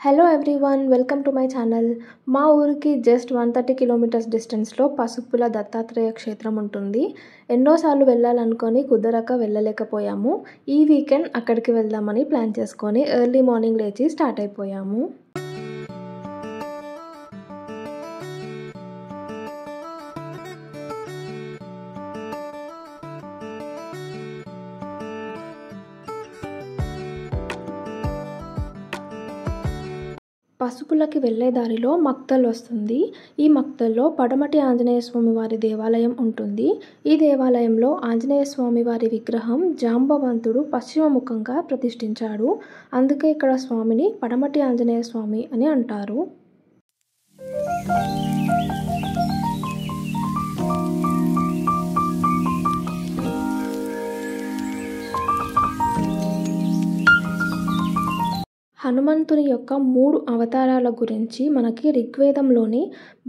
Hello everyone, welcome to my channel. మా ఊరికి just 130 kilometres డిస్టెన్స్లో పసుపుల దత్తాత్రేయ క్షేత్రం ఉంటుంది. ఎన్నోసార్లు వెళ్ళాలనుకొని కుదరక వెళ్ళలేకపోయాము. ఈ వీకెండ్ అక్కడికి వెళ్దామని ప్లాన్ చేసుకొని ఎర్లీ మార్నింగ్ లేచి స్టార్ట్ అయిపోయాము. పసుపులకి వెళ్ళే దారిలో మక్తల్ వస్తుంది. ఈ మక్తల్లో పడమటి ఆంజనేయ స్వామి వారి దేవాలయం ఉంటుంది. ఈ దేవాలయంలో ఆంజనేయ స్వామి వారి విగ్రహం జాంబవంతుడు పశ్చిమముఖంగా ప్రతిష్ఠించాడు. అందుకే ఇక్కడ స్వామిని పడమటి ఆంజనేయ స్వామి అని అంటారు. హనుమంతుని యొక్క 3 అవతారాల గురించి మనకి ఋగ్వేదంలోని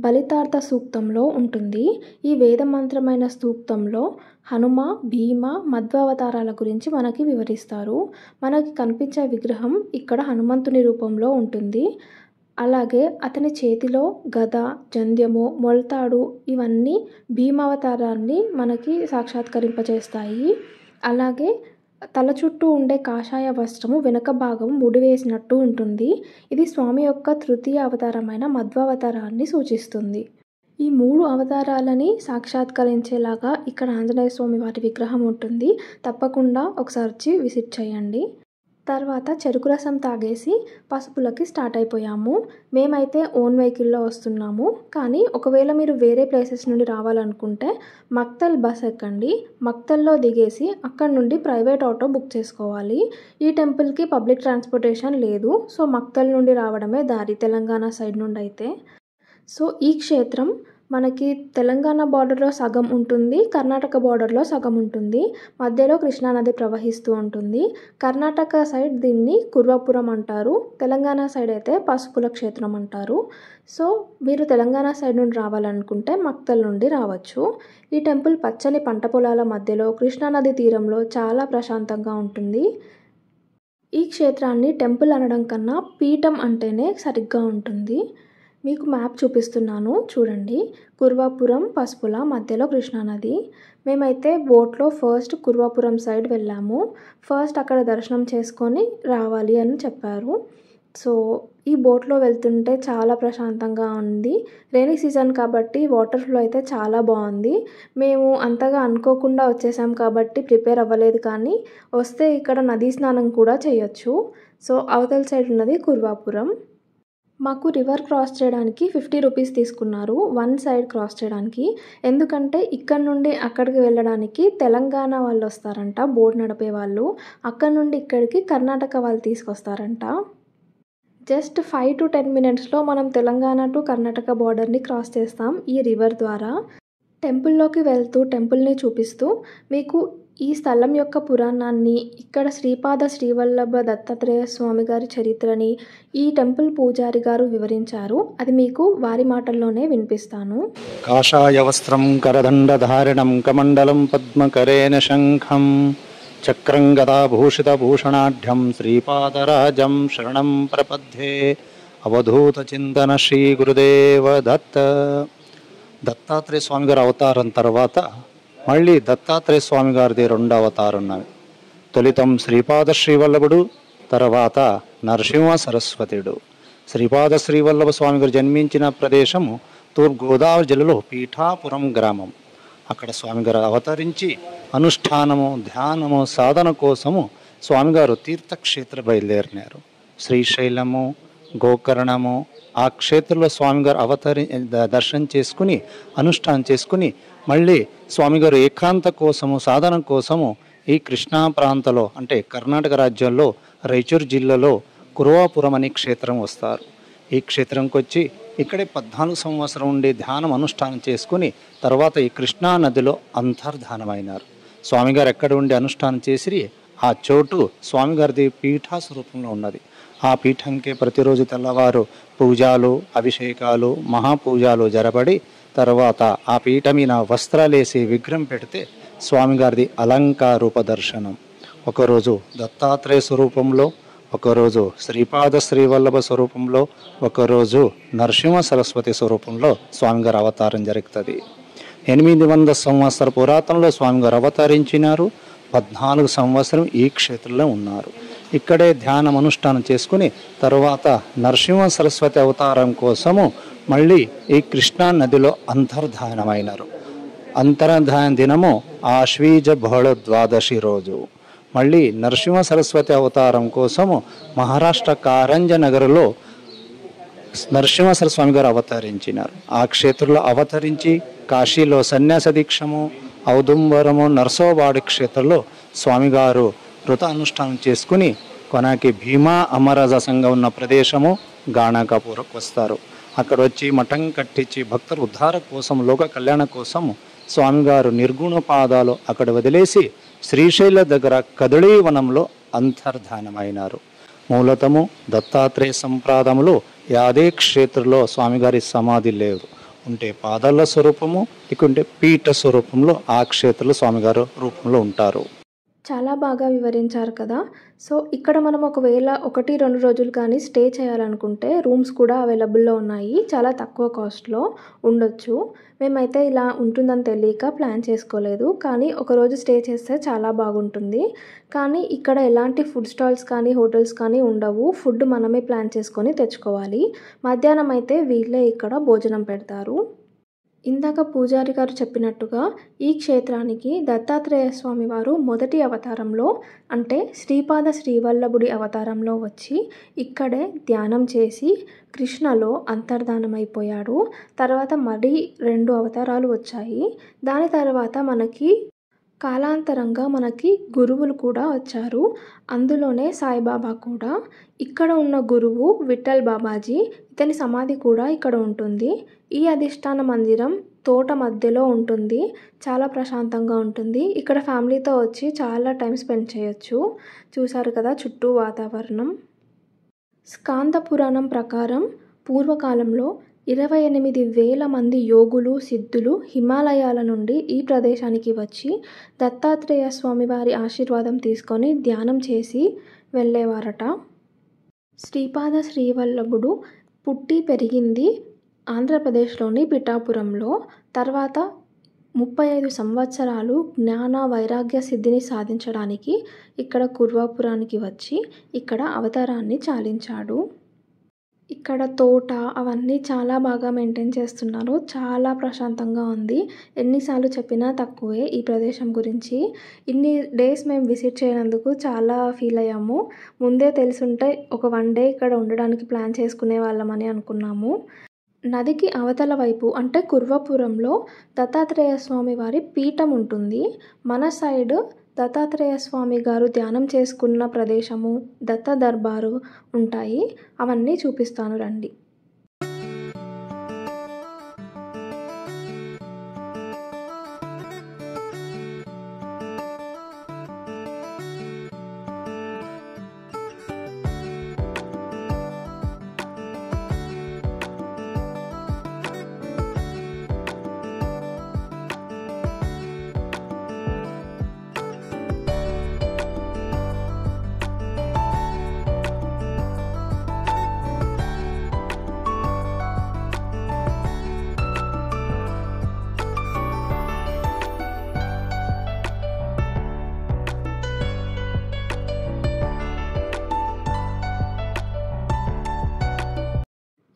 బలితార్థ సూక్తంలో ఉంటుంది. ఈ వేదమంత్రమైన సూక్తంలో హనుమ, భీమ, మధ్వావతారాల గురించి మనకి వివరిస్తారు. మనకి కనిపించే విగ్రహం ఇక్కడ హనుమంతుని రూపంలో ఉంటుంది. అలాగే అతని చేతిలో గద, జంధ్యము, మొలతాడు ఇవన్నీ భీమావతారాన్ని మనకి సాక్షాత్కరింపజేస్తాయి. అలాగే తల చుట్టూ ఉండే కాషాయ వస్త్రము వెనుక భాగం ముడివేసినట్టు ఉంటుంది. ఇది స్వామి యొక్క తృతీయ అవతారమైన మధ్వావతారాన్ని సూచిస్తుంది. ఈ 3 అవతారాలని సాక్షాత్కరించేలాగా ఇక్కడ ఆంజనేయ స్వామి వారి విగ్రహం ఉంటుంది. తప్పకుండా ఒకసారి వచ్చి విజిట్ చేయండి. తర్వాత చెరుకు రసం తాగేసి పసుపులకి స్టార్ట్ అయిపోయాము. మేమైతే ఓన్ వెహికల్లో వస్తున్నాము. కానీ ఒకవేళ మీరు వేరే ప్లేసెస్ నుండి రావాలనుకుంటే మక్తల్ బస్ ఎక్కండి. మక్తల్లో దిగేసి అక్కడ నుండి ప్రైవేట్ ఆటో బుక్ చేసుకోవాలి. ఈ టెంపుల్కి పబ్లిక్ ట్రాన్స్పోర్టేషన్ లేదు. సో మక్తల్ నుండి రావడమే దారి, తెలంగాణ సైడ్ నుండి అయితే. సో ఈ క్షేత్రం మనకి తెలంగాణ బార్డర్లో సగం ఉంటుంది, కర్ణాటక బార్డర్లో సగం ఉంటుంది. మధ్యలో కృష్ణానది ప్రవహిస్తూ ఉంటుంది. కర్ణాటక సైడ్ దీన్ని కుర్వాపురం అంటారు, తెలంగాణ సైడ్ అయితే పసుపుల క్షేత్రం అంటారు. సో మీరు తెలంగాణ సైడ్ నుండి రావాలనుకుంటే మక్తల్ నుండి రావచ్చు. ఈ టెంపుల్ పచ్చని పంట పొలాల మధ్యలో కృష్ణానది తీరంలో చాలా ప్రశాంతంగా ఉంటుంది. ఈ క్షేత్రాన్ని టెంపుల్ అనడం కన్నా పీఠం అంటేనే సరిగ్గా ఉంటుంది. మీకు మ్యాప్ చూపిస్తున్నాను చూడండి. కుర్వాపురం, పసుపుల మధ్యలో కృష్ణానది. మేమైతే బోట్లో ఫస్ట్ కుర్వాపురం సైడ్ వెళ్ళాము. ఫస్ట్ అక్కడ దర్శనం చేసుకొని రావాలి అని చెప్పారు. సో ఈ బోట్లో వెళ్తుంటే చాలా ప్రశాంతంగా ఉంది. రైనీ సీజన్ కాబట్టి వాటర్ ఫ్లో అయితే చాలా బాగుంది. మేము అంతగా అనుకోకుండా వచ్చేసాం కాబట్టి ప్రిపేర్ అవ్వలేదు, కానీ వస్తే ఇక్కడ నదీ స్నానం కూడా చేయొచ్చు. సో అవతల సైడ్ ఉన్నది కుర్వాపురం. మాకు రివర్ క్రాస్ చేయడానికి 50 రూపీస్ తీసుకున్నారు 1 సైడ్ క్రాస్ చేయడానికి. ఎందుకంటే ఇక్కడ నుండి అక్కడికి వెళ్ళడానికి తెలంగాణ వాళ్ళు వస్తారంట, బోట్ నడిపే వాళ్ళు. అక్కడ నుండి ఇక్కడికి కర్ణాటక వాళ్ళు తీసుకొస్తారంట. జస్ట్ 5 to 10 మినిట్స్లో మనం తెలంగాణ టు కర్ణాటక బార్డర్ని క్రాస్ చేస్తాం ఈ రివర్ ద్వారా. టెంపుల్లోకి వెళ్తూ టెంపుల్ని చూపిస్తూ మీకు ఈ స్థలం యొక్క పురాణాన్ని, ఇక్కడ శ్రీపాద శ్రీవల్లభ దత్తాత్రేయ స్వామి గారి చరిత్రని ఈ టెంపుల్ పూజారి గారు వివరించారు. అది మీకు వారి మాటల్లోనే వినిపిస్తాను. కాషాయ వస్త్రం కరదండధారణం కమండలం పద్మకరేణ శంఖం చక్రం గదాభూషిత భూషణాఢ్యం శ్రీపాదరాజం శరణం ప్రపద్యే అవధూత చింతన శ్రీ గురుదేవ దత్త. దత్తాత్రేయ స్వామి గారి అవతారం తర్వాత మళ్ళీ దత్తాత్రేయ స్వామి గారిది 2వ అవతారం ఉన్నవి. తొలితం శ్రీపాద శ్రీవల్లభుడు, తర్వాత నరసింహ సరస్వతుడు. శ్రీపాద శ్రీవల్లభ స్వామి గారు జన్మించిన ప్రదేశము తూర్పుగోదావరి జిల్లాలో పీఠాపురం గ్రామం. అక్కడ స్వామిగారు అవతరించి అనుష్ఠానము, ధ్యానము, సాధన కోసము స్వామిగారు తీర్థక్షేత్ర బయలుదేరినారు. శ్రీశైలము, గోకర్ణము ఆ క్షేత్రంలో స్వామిగారు దర్శనం చేసుకుని అనుష్ఠానం చేసుకుని మళ్ళీ స్వామిగారు ఏకాంత కోసము, సాధన కోసము ఈ కృష్ణా ప్రాంతంలో అంటే కర్ణాటక రాజ్యంలో రాయచూరు జిల్లాలో కుర్వాపురం అనే క్షేత్రం వస్తారు. ఈ క్షేత్రంకి వచ్చి ఇక్కడే 14 సంవత్సరం ఉండి ధ్యానం అనుష్ఠానం చేసుకుని తర్వాత ఈ కృష్ణా నదిలో అంతర్ధానమైనారు. స్వామిగారు ఎక్కడ ఉండి అనుష్ఠానం చేసి ఆ చోటు స్వామిగారిది పీఠాస్వరూపంలో ఉన్నది. ఆ పీఠంకే ప్రతిరోజు తెల్లవారు పూజలు, అభిషేకాలు, మహాపూజలు జరపడి తర్వాత ఆ పీఠ మీద వస్త్రాలేసి విగ్రహం పెడితే స్వామిగారిది అలంకారూప దర్శనం. ఒకరోజు దత్తాత్రేయ స్వరూపంలో ఒకరోజు శ్రీపాద శ్రీవల్లభ స్వరూపంలో, ఒకరోజు నరసింహ సరస్వతి స్వరూపంలో స్వామిగారు అవతారం జరుగుతుంది. 800 సంవత్సర పురాతనలో స్వామిగారు అవతరించినారు. 14 సంవత్సరం ఈ క్షేత్రంలో ఉన్నారు. ఇక్కడే ధ్యానం అనుష్ఠానం చేసుకుని తర్వాత నరసింహ సరస్వతి అవతారం కోసము మళ్ళీ ఈ కృష్ణా నదిలో అంతర్ధానమైనారు. అంతర్ధాన దినము ఆశ్వీజ బహుళ ద్వాదశి రోజు. మళ్ళీ నరసింహ సరస్వతి అవతారం కోసము మహారాష్ట్ర కారంజ నగర్లో నరసింహ స్వామి గారు అవతరించినారు. ఆ క్షేత్రంలో అవతరించి కాశీలో సన్యాస దీక్షము, ఔదుంబరము, నరసోబాడి క్షేత్రంలో స్వామిగారు వృత అనుష్ఠానం చేసుకుని కొనాకి భీమా అమరజసంగా ఉన్న ప్రదేశము గాణాకాపూర్కు వస్తారు. అక్కడ వచ్చి మఠం కట్టించి భక్తుల ఉద్ధార కోసం, లోక కళ్యాణ కోసం స్వామిగారు నిర్గుణ పాదాలు అక్కడ వదిలేసి శ్రీశైల దగ్గర కదళీవనంలో అంతర్ధానమైనారు. మూలతము దత్తాత్రేయ సంప్రదాయంలో యాదే క్షేత్రంలో స్వామిగారి సమాధి లేదు. ఉంటే పాదాల స్వరూపము, ఇకుంటే పీఠ స్వరూపంలో ఆ క్షేత్రంలో స్వామిగారు రూపంలో ఉంటారు. చాలా బాగా వివరించారు కదా. సో ఇక్కడ మనం ఒకవేళ 1-2 రోజులు కానీ స్టే చేయాలనుకుంటే రూమ్స్ కూడా అవైలబుల్లో ఉన్నాయి. చాలా తక్కువ కాస్ట్లో ఉండొచ్చు. మేమైతే ఇలా ఉంటుందని తెలియక ప్లాన్ చేసుకోలేదు. కానీ ఒకరోజు స్టే చేస్తే చాలా బాగుంటుంది. కానీ ఇక్కడ ఎలాంటి ఫుడ్ స్టాల్స్ కానీ హోటల్స్ కానీ ఉండవు. ఫుడ్ మనమే ప్లాన్ చేసుకొని తెచ్చుకోవాలి. మధ్యాహ్నం అయితే వీళ్ళే ఇక్కడ భోజనం పెడతారు. ఇందాక పూజారి గారు చెప్పినట్టుగా ఈ క్షేత్రానికి దత్తాత్రేయ స్వామి వారు మొదటి అవతారంలో అంటే శ్రీపాద శ్రీవల్లభుడి అవతారంలో వచ్చి ఇక్కడే ధ్యానం చేసి కృష్ణలో అంతర్ధానమైపోయాడు. తర్వాత మరి 2 అవతారాలు వచ్చాయి. దాని తర్వాత మనకి కాలాంతరంగా మనకి గురువులు కూడా వచ్చారు. అందులోనే సాయిబాబా కూడా. ఇక్కడ ఉన్న గురువు విఠల్ బాబాజీ, ఇతని సమాధి కూడా ఇక్కడ ఉంటుంది. ఈ అధిష్టాన మందిరం తోట మధ్యలో ఉంటుంది. చాలా ప్రశాంతంగా ఉంటుంది. ఇక్కడ ఫ్యామిలీతో వచ్చి చాలా టైం స్పెండ్ చేయొచ్చు. చూసారు కదా చుట్టూ వాతావరణం. స్కాంద పురాణం ప్రకారం పూర్వకాలంలో 28,000 మంది యోగులు, సిద్ధులు హిమాలయాల నుండి ఈ ప్రదేశానికి వచ్చి దత్తాత్రేయ స్వామివారి ఆశీర్వాదం తీసుకొని ధ్యానం చేసి వెళ్ళేవారట. శ్రీపాద శ్రీవల్లభుడు పుట్టి పెరిగింది ఆంధ్రప్రదేశ్లోని పిఠాపురంలో. తర్వాత 35 సంవత్సరాలు జ్ఞాన వైరాగ్య సిద్ధిని సాధించడానికి ఇక్కడ కుర్వాపురానికి వచ్చి ఇక్కడ అవతారాన్ని చాలించాడు. ఇక్కడ తోట అవన్నీ చాలా బాగా మెయింటైన్ చేస్తున్నారు. చాలా ప్రశాంతంగా ఉంది. ఎన్నిసార్లు చెప్పినా తక్కువే ఈ ప్రదేశం గురించి. ఇన్ని డేస్ మేము విజిట్ చేయనందుకు చాలా ఫీల్ అయ్యాము. ముందే తెలుసుంటే ఒక 1 డే ఇక్కడ ఉండడానికి ప్లాన్ చేసుకునే వాళ్ళమని అనుకున్నాము. నదికి అవతల వైపు అంటే కుర్వపురంలో దత్తాత్రేయ స్వామి వారి పీఠం ఉంటుంది. మన సైడ్ దత్తాత్రేయ స్వామి గారు ధ్యానం చేసుకున్న ప్రదేశము, దత్త దర్బారు ఉంటాయి. అవన్నీ చూపిస్తాను రండి.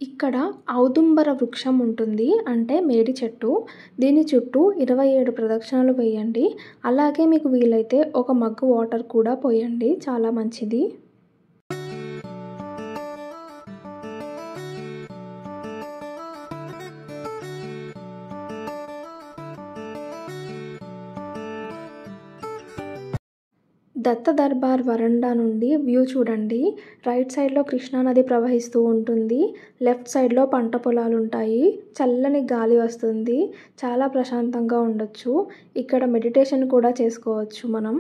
ఇక్కడ ఔదుంబర వృక్షం ఉంటుంది, అంటే మేడి చెట్టు. దీని చుట్టూ 27 ప్రదక్షిణలు వేయండి. అలాగే మీకు వీలైతే ఒక మగ్గు వాటర్ కూడా పోయండి, చాలా మంచిది. దత్త దర్బార్ వరండా నుండి వ్యూ చూడండి. రైట్ సైడ్లో కృష్ణానది ప్రవహిస్తూ ఉంటుంది. లెఫ్ట్ సైడ్లో పంట పొలాలు ఉంటాయి. చల్లని గాలి వస్తుంది. చాలా ప్రశాంతంగా ఉండొచ్చు. ఇక్కడ మెడిటేషన్ కూడా చేసుకోవచ్చు మనం.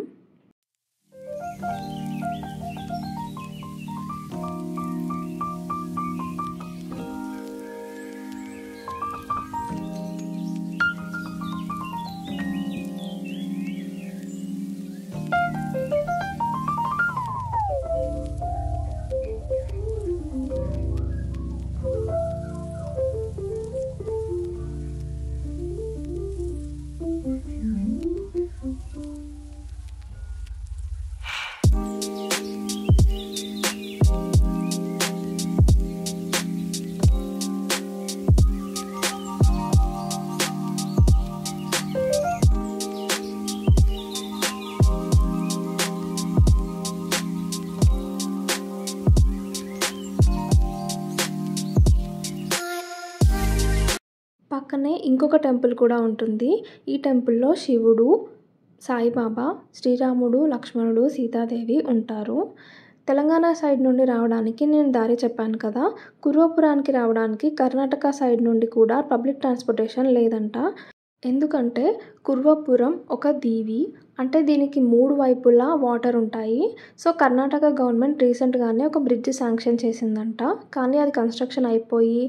పక్కనే ఇంకొక టెంపుల్ కూడా ఉంటుంది. ఈ టెంపుల్‌లో శివుడు, సాయిబాబా, శ్రీరాముడు, లక్ష్మణుడు, సీతాదేవి ఉంటారు. తెలంగాణ సైడ్ నుండి రావడానికి నేను దారి చెప్పాను కదా! కుర్వపురానికి రావడానికి కర్ణాటక సైడ్ నుండి కూడా పబ్లిక్ ట్రాన్స్‌పోర్టేషన్ లేదంట. ఎందుకంటే కుర్వపురం ఒక దీవి. అంటే దీనికి 3 వైపులా వాటర్ ఉంటాయి. సో, కర్ణాటక గవర్నమెంట్ రీసెంట్‌గానే ఒక బ్రిడ్జ్ శాంక్షన్ చేసిందంట. కానీ అది కన్‌స్ట్రక్షన్ అయిపోయి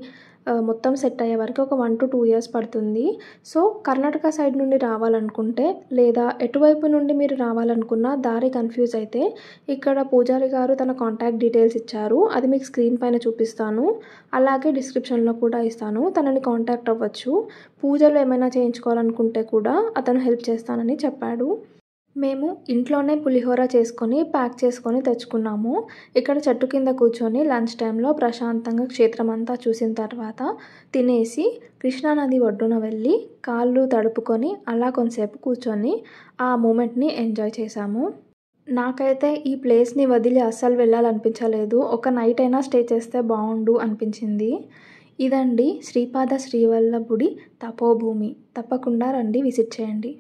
మొత్తం సెట్ అయ్యే వరకు ఒక 1-2 ఇయర్స్ పడుతుంది. సో, కర్ణాటక సైడ్ నుండి రావాలనుకుంటే లేదా ఎటువైపు నుండి మీరు రావాలనుకున్నా దారి కన్‌ఫ్యూజ్ అయితే ఇక్కడ పూజారి గారు తన కాంటాక్ట్ డీటెయిల్స్ ఇచ్చారు. అది మీకు స్క్రీన్ పైన చూపిస్తాను. అలాగే డిస్క్రిప్షన్‌లో కూడా ఇస్తాను. తనని కాంటాక్ట్ అవ్వచ్చు. పూజలు ఏమైనా చేయించుకోవాలనుకుంటే కూడా అతను హెల్ప్ చేస్తానని చెప్పాడు. మేము ఇంట్లోనే పులిహోర చేసుకొని, ప్యాక్ చేసుకొని తెచ్చుకున్నాము. ఇక్కడ చెట్టు కింద కూర్చొని లంచ్ టైంలో ప్రశాంతంగా క్షేత్రమంతా చూసిన తర్వాత తినేసి కృష్ణానది ఒడ్డున వెళ్ళి కాళ్ళు తడుపుకొని అలా కొంతసేపు కూర్చొని ఆ మూమెంట్‌ని ఎంజాయ్ చేశాము. నాకైతే ఈ ప్లేస్‌ని వదిలి అస్సలు వెళ్ళాలనిపించలేదు. ఒక నైట్ అయినా స్టే చేస్తే బావుండు అనిపించింది. ఇదండి శ్రీపాద శ్రీవల్లభుడి తపోభూమి. తప్పకుండా రండి, విజిట్ చేయండి.